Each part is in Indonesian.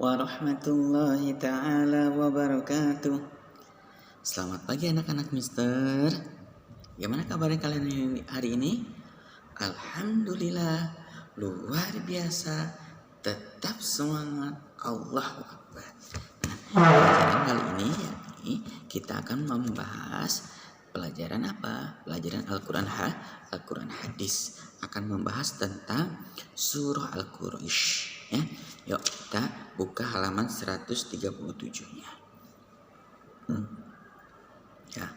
warahmatullahi taala wabarakatuh. Selamat pagi anak-anak Mister. Gimana kabarnya kalian hari ini? Alhamdulillah, luar biasa. Tetap semangat. Allahu Akbar. Pelajaran kali ini kita akan membahas pelajaran apa? Pelajaran Al-Quran hadis. Akan membahas tentang surah Al-Quraisy ya. Yuk kita buka halaman 137-nya. Ya,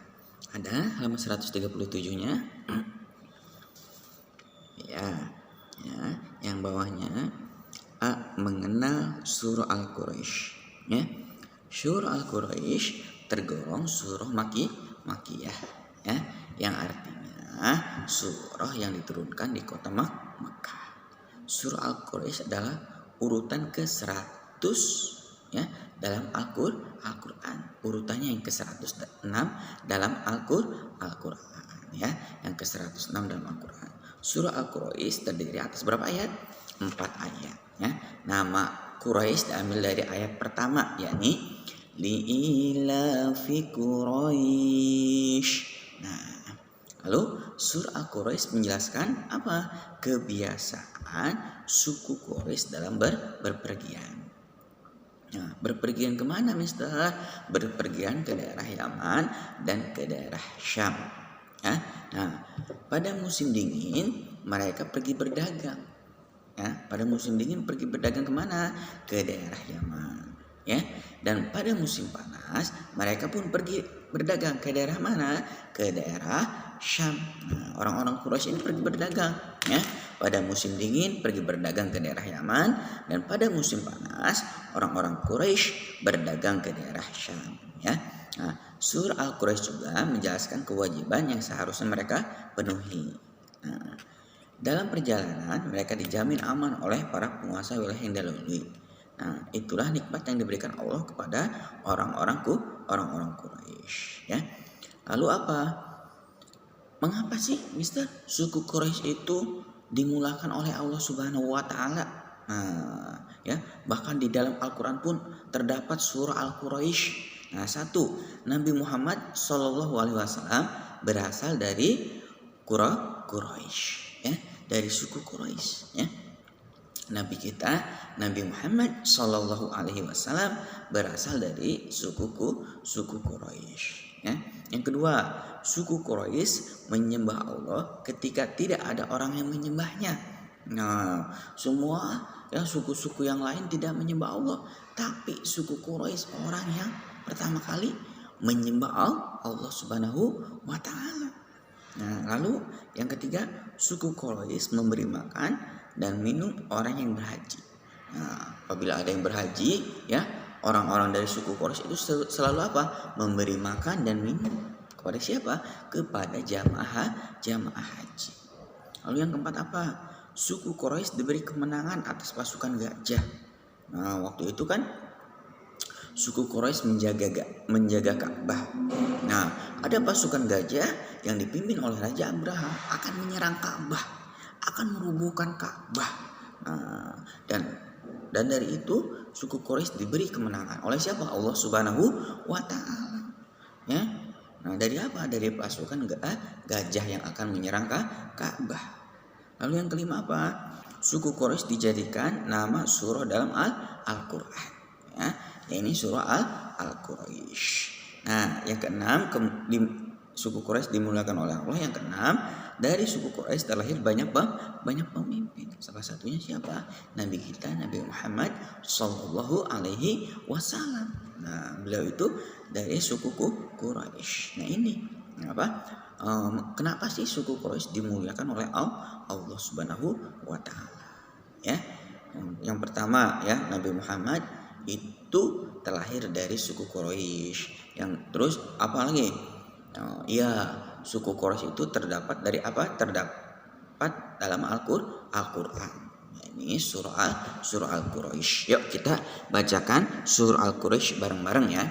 ada halaman 137-nya. Ya, yang bawahnya mengenal surah Al-Quraisy ya. Surah Al-Quraisy tergolong surah Makiyah ya, yang artinya surah yang diturunkan di kota Makkah. Surah Al-Quraisy adalah urutan ke-100 ya dalam Al-Qur'an. Urutannya yang ke-106 dalam Al-Qur'an ya, yang ke-106 dalam Al-Qur'an. Surah Al-Quraisy terdiri atas berapa ayat? 4 ayat ya. Nama Quraisy diambil dari ayat pertama, yakni li'ilafi Quraisy. Nah, lalu surah Al-Quraisy menjelaskan apa? Kebiasaan suku Quraisy dalam berpergian. Nah, berpergian kemana, Mister? Berpergian ke daerah Yaman dan ke daerah Syam. Ya. Nah, pada musim dingin mereka pergi berdagang. Ya, pada musim dingin pergi berdagang kemana? Ke daerah Yaman. Ya, dan pada musim panas mereka pun pergi berdagang ke daerah mana? Ke daerah Syam. Nah, orang-orang Quraisy ini pergi berdagang ya. Pada musim dingin pergi berdagang ke daerah Yaman, dan pada musim panas orang-orang Quraisy berdagang ke daerah Syam ya. Nah, surah Al-Quraisy juga menjelaskan kewajiban yang seharusnya mereka penuhi. Nah, dalam perjalanan mereka dijamin aman oleh para penguasa wilayah yang dilalui. Nah, itulah nikmat yang diberikan Allah kepada orang-orang Quraisy ya. Lalu apa? Mengapa sih, Mister, suku Quraisy itu dimulakan oleh Allah Subhanahu wa taala? Nah, ya, bahkan di dalam Al-Qur'an pun terdapat surah Al-Quraisy. Nah, satu, Nabi Muhammad sallallahu alaihi wasallam berasal dari Quraisy ya, dari suku Quraisy ya. Nabi kita, Nabi Muhammad Shallallahu Alaihi Wasallam berasal dari suku Quraisy. Ya. Yang kedua, suku Quraisy menyembah Allah ketika tidak ada orang yang menyembahnya. Nah, semua ya suku-suku yang lain tidak menyembah Allah, tapi suku Quraisy orang yang pertama kali menyembah Allah Subhanahu wa Ta'ala. Nah, lalu yang ketiga, suku Quraisy memberi makan dan minum orang yang berhaji. Nah, apabila ada yang berhaji, ya orang-orang dari suku Quraisy itu selalu apa? Memberi makan dan minum kepada siapa? Kepada jamaah haji. Lalu yang keempat apa? Suku Quraisy diberi kemenangan atas pasukan gajah. Nah, waktu itu kan suku Quraisy menjaga Ka'bah. Nah, ada pasukan gajah yang dipimpin oleh Raja Abraha akan menyerang Ka'bah, akan merubuhkan Ka'bah. Nah, dan dari itu suku Quraisy diberi kemenangan oleh siapa? Allah Subhanahu wa taala. Ya. Nah, dari apa? Dari pasukan gajah yang akan menyerang Ka'bah. Lalu yang kelima apa? Suku Quraisy dijadikan nama surah dalam Al-Qur'an. Ya, ini surah Al-Quraisy. Nah, yang keenam, suku Quraisy dimulakan oleh Allah. Yang keenam, dari suku Quraisy terlahir banyak pemimpin. Salah satunya siapa? Nabi kita, Nabi Muhammad Sallallahu Alaihi Wasallam. Nah, beliau itu dari suku Quraisy. Nah, ini kenapa sih suku Quraisy dimuliakan oleh Allah Subhanahu wa taala? Ya. Yang pertama ya, Nabi Muhammad itu terlahir dari suku Quraisy. Yang terus apa lagi? Suku Quraisy itu terdapat dari apa? Terdapat dalam Al-Qur'an. Ini surah Al-Quraisy. Yuk kita bacakan surah Al-Quraisy bareng-bareng ya.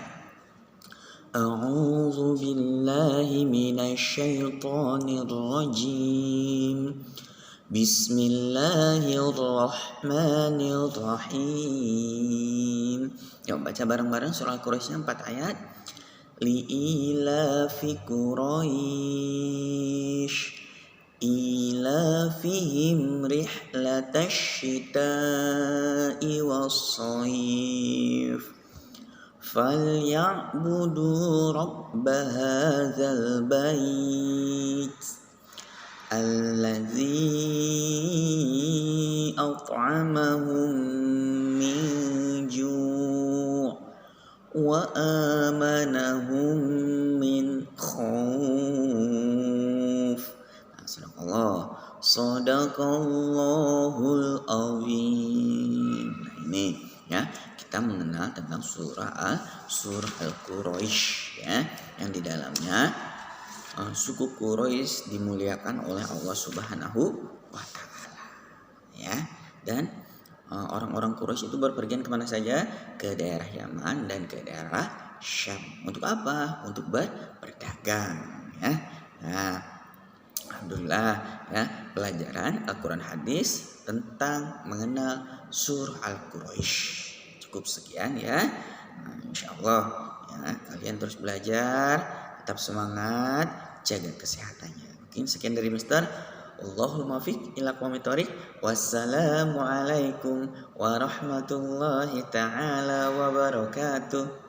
A'udzu billahi minasy syaithanir rajim. Bismillahirrahmanirrahim. Yuk baca bareng-bareng surah Al-Quraisy 4 ayat. Li'ilafi Quraisy ilafihim rihlatash shita'i was-shayf falyabudu rabb hadzal bait alladzi at'amahum min ju' wa amanahum min khauf. Sadaqallahul azim. Nah ini ya, kita mengenal tentang surah Al-Quraisy ya, yang di dalamnya suku Quraisy dimuliakan oleh Allah Subhanahu wa taala ya. Dan orang-orang Quraisy itu berpergian kemana saja? Ke daerah Yaman dan ke daerah Syam. Untuk apa? Untuk berdagang ya. Nah, alhamdulillah ya, pelajaran Al-Quran hadis tentang mengenal surah Al-Quraisy cukup sekian ya. Nah, insyaallah ya, kalian terus belajar, tetap semangat, jaga kesehatannya. Mungkin sekian dari Mister. Allahul muwaffiq ila aqwamit thoriq. Wassalamualaikum warahmatullahi taala wabarakatuh.